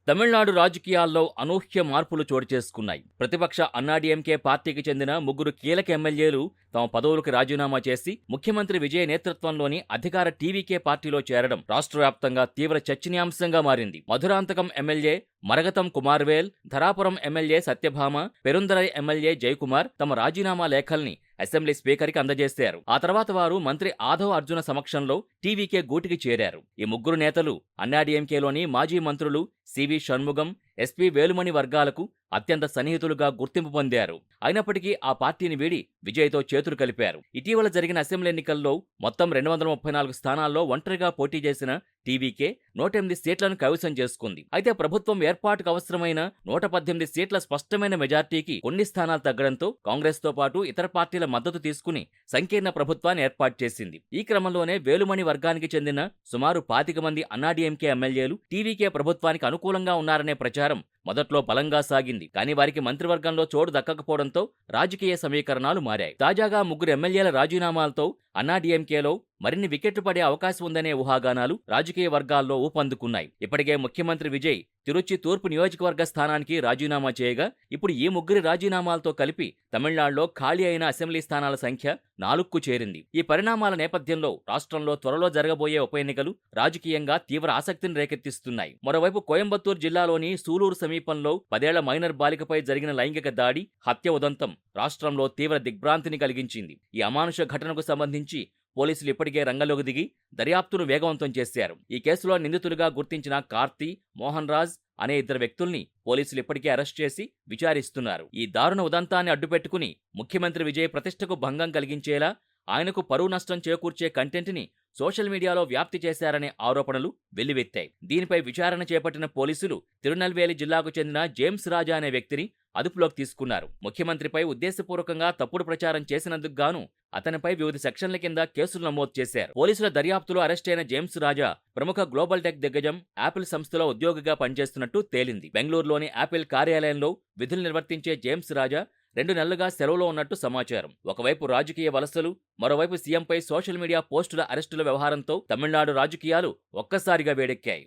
తమిళనాడు రాజకీయాల్లో అనూహ్య మార్పులు చోటు చేసుకున్నాయి. ప్రతిపక్ష అన్నాడీఎంకే పార్టీకి చెందిన ముగ్గురు కీలక ఎమ్మెల్యేలు తమ పదవులకు రాజీనామా చేసి ముఖ్యమంత్రి విజయ్ నేతృత్వంలోని అధికార టీవీకే పార్టీలో చేరడం రాష్ట్ర వ్యాప్తంగా తీవ్ర చర్చనీయాంశంగా మారింది. Madhurantakam MLA Maragatham Kumarvel, Dharapuram MLA Satyabhama, Perundurai MLA Jayakumar తమ రాజీనామా లేఖల్ని అసెంబ్లీ స్పీకర్కి అందజేశారు. ఆ తర్వాత వారు మంత్రి ఆధవ్ అర్జున సమక్షంలో టీవీకే గూటికి చేరారు. ఈ ముగ్గురు నేతలు అన్నాడీఎంకేలోని మాజీ మంత్రులు సివి షణ్ముగం, ఎస్పీ వేలుమణి వర్గాలకు అత్యంత సన్నిహితులుగా గుర్తింపు పొందారు. అయినప్పటికీ ఆ పార్టీని వీడి విజయ్తో చేతులు కలిపారు. ఇటీవల జరిగిన అసెంబ్లీ ఎన్నికల్లో మొత్తం 234 స్థానాల్లో ఒంటరిగా పోటీ చేసిన టీవీకే 108 సీట్లను కైవసం చేసుకుంది. అయితే ప్రభుత్వం ఏర్పాటుకు అవసరమైన 118 సీట్ల స్పష్టమైన మెజార్టీకి కొన్ని స్థానాలు తగ్గడంతో కాంగ్రెస్ తో పాటు ఇతర పార్టీల మద్దతు తీసుకుని సంకీర్ణ ప్రభుత్వాన్ని ఏర్పాటు చేసింది. ఈ క్రమంలోనే వేలుమణి వర్గానికి చెందిన సుమారు 25 మంది అన్నాడీఎంకే ఎమ్మెల్యేలు టీవీకే ప్రభుత్వానికి అనుకూలంగా ఉన్నారనే ప్రచారం మొదట్లో బలంగా సాగింది. కానీ వారికి మంత్రివర్గంలో చోటు దక్కకపోవడంతో రాజకీయ సమీకరణాలు మారాయి. తాజాగా ముగ్గురు ఎమ్మెల్యేల రాజీనామాలతో అన్నాడీఎంకేలో మరిన్ని వికెట్లు పడే అవకాశం ఉందనే ఊహాగానాలు రాజకీయ వర్గాల్లో ఊపందుకున్నాయి. ఇప్పటికే ముఖ్యమంత్రి విజయ్ తిరుచి తూర్పు నియోజకవర్గ స్థానానికి రాజీనామా చేయగా ఇప్పుడు ఈ ముగ్గురి రాజీనామాలతో కలిపి తమిళనాడులో ఖాళీ అయిన అసెంబ్లీ స్థానాల సంఖ్య 4కు చేరింది. ఈ పరిణామాల నేపథ్యంలో రాష్ట్రంలో త్వరలో జరగబోయే ఉప ఎన్నికలు రాజకీయంగా తీవ్ర ఆసక్తిని రేకెత్తిస్తున్నాయి. మరోవైపు కోయంబత్తూరు జిల్లాలోని సూలూరు సమీపంలో 10 ఏళ్ల మైనర్ బాలికపై జరిగిన లైంగిక దాడి, హత్య ఉదంతం రాష్ట్రంలో తీవ్ర దిగ్భ్రాంతిని కలిగించింది. ఈ అమానుష ఘటనకు సంబంధించి పోలీసులు ఇప్పటికే రంగంలోకి దిగి దర్యాప్తును వేగవంతం చేశారు. ఈ కేసులో నిందితులుగా గుర్తించిన కార్తీ, మోహన్ రాజ్ అనే 2 వ్యక్తుల్ని పోలీసులు ఇప్పటికే అరెస్ట్ చేసి విచారిస్తున్నారు. ఈ దారుణ ఉదంతాన్ని అడ్డుపెట్టుకుని ముఖ్యమంత్రి విజయ్ ప్రతిష్టకు భంగం కలిగించేలా ఆయనకు పరువు నష్టం చేకూర్చే కంటెంట్ని సోషల్ మీడియాలో వ్యాప్తి చేశారనే ఆరోపణలు వెల్లువెత్తాయి. దీనిపై విచారణ చేపట్టిన పోలీసులు తిరునెల్వేలి జిల్లాకు చెందిన జేమ్స్ రాజా అనే వ్యక్తిని అదుపులోకి తీసుకున్నారు. ముఖ్యమంత్రిపై ఉద్దేశపూర్వకంగా తప్పుడు ప్రచారం చేసినందుకు గాను అతనిపై వివిధ సెక్షన్ల కింద కేసులు నమోదు చేశారు. పోలీసుల దర్యాప్తులో అరెస్ట్ అయిన జేమ్స్ రాజా ప్రముఖ గ్లోబల్ టెక్ దిగ్గజం యాపిల్ సంస్థలో ఉద్యోగిగా పనిచేస్తున్నట్టు తేలింది. బెంగళూరులోని యాపిల్ కార్యాలయంలో విధులు నిర్వర్తించే జేమ్స్ రాజా 2 నెలలుగా సెలవులో ఉన్నట్టు సమాచారం. ఒకవైపు రాజకీయ వలసలు, మరోవైపు సీఎంపై సోషల్ మీడియా పోస్టుల అరెస్టుల వ్యవహారంతో తమిళనాడు రాజకీయాలు ఒక్కసారిగా వేడెక్కాయి.